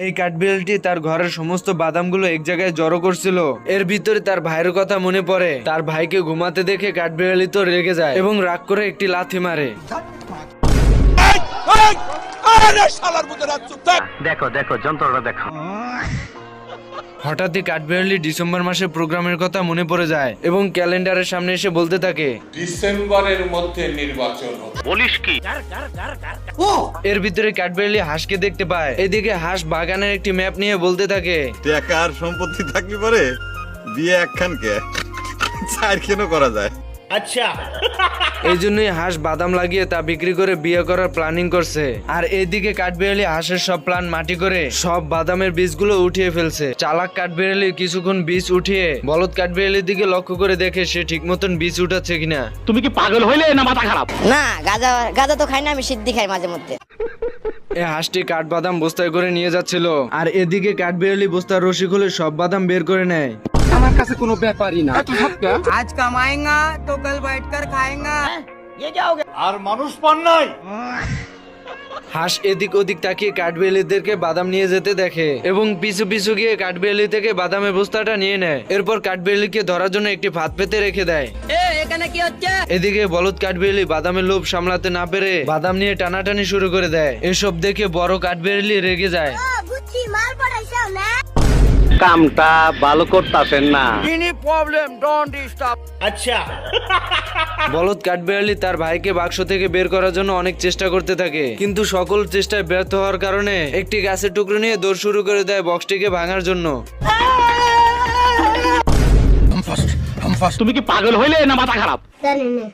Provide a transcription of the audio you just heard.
এই কাঠবিড়ালটি তার ঘরের সমস্ত বাদামগুলো এক জায়গায় জড়ো করছিল। এর ভিতরে তার ভাইয়ের কথা মনে পড়ে। তার ভাইকে ঘুমাতে দেখে কাঠবিড়ালি তো রেগে যায় এবং রাগ করে একটি লাথি মারে। দেখো দেখো যন্ত্রটা দেখো। হঠাৎই কাঠবিড়ালি ডিসেম্বর মাসের প্রোগ্রামের কথা মনে পড়ে যায় এবং ক্যালেন্ডারের সামনে এসে বলতে থাকে, ডিসেম্বরের মধ্যে নির্বাচন হবে। বলিস কি? এর ভিতরে কাঠবিড়ালি হাঁসকে দেখতে পায়। এদিকে হাঁস বাগানের একটি ম্যাপ নিয়ে বলতে থাকে, টাকার সম্পত্তি থাকলে পরে বিয়ে একখানকে চার কেন করা যায়। এই জন্যই হাঁস বাদাম লাগিয়ে তা বিক্রি করে বিয়ে করার প্ল্যানিং করছে। আর এইদিকে কাঠবিড়ালি হাঁসের সব প্ল্যান মাটি করে সব বাদামের বীজগুলো উঠিয়ে ফেলছে। চালাক কাঠবিড়ালি কিছুক্ষণ বীজ উঠিয়ে বলদ কাঠবিড়ালির দিকে লক্ষ্য করে দেখে সে ঠিক মতন বীজ উঠাচ্ছে কিনা। তুমি কি পাগল হইলে না মাথা খারাপ? না, গাঁজা গাঁজা তো খাই না, আমি সিদ্ধি খাই মাঝে মধ্যে। এই হাঁসটি কাঠবাদাম বস্তায় করে নিয়ে যাচ্ছিল আর এদিকে কাঠবিড়ালি বস্তার রশি খুলে সব বাদাম বের করে নেয়। आज कमाएगा तो कल बैठकर खाएगा। আর মানুষ পান নাই। হাঁস এদিক ওদিক তাকিয়ে কাঠবিড়ালিদেরকে বাদাম নিয়ে যেতে দেখে এবং পিছু পিছু গিয়ে কাঠবিড়ালি থেকে বাদামের বস্তাটা নিয়ে নেয়। এরপর কাঠবিড়ালিকে ধরার জন্য একটি ফাঁদ পেতে রেখে দেয়। এখানে কি হচ্ছে? এদিকে বলদ কাঠবিড়ালি বাদামের লোভ সামলাতে না পেরে বাদাম নিয়ে টানাটানি শুরু করে দেয়। এসব দেখে বড় কাঠবিড়ালি রেগে যায়। কামটা ভালো করতাছেন না। বলদ কাঠবিড়ালি তার ভাইকে বাক্স থেকে বের করার জন্য অনেক চেষ্টা করতে থাকে, কিন্তু সকল চেষ্টায় ব্যর্থ হওয়ার কারণে একটি গাছের টুকরো নিয়ে দৌড় শুরু করে দেয় বক্সটিকে ভাঙার জন্য। তুমি কি পাগল হইলে না মাথা খারাপ? জানি না।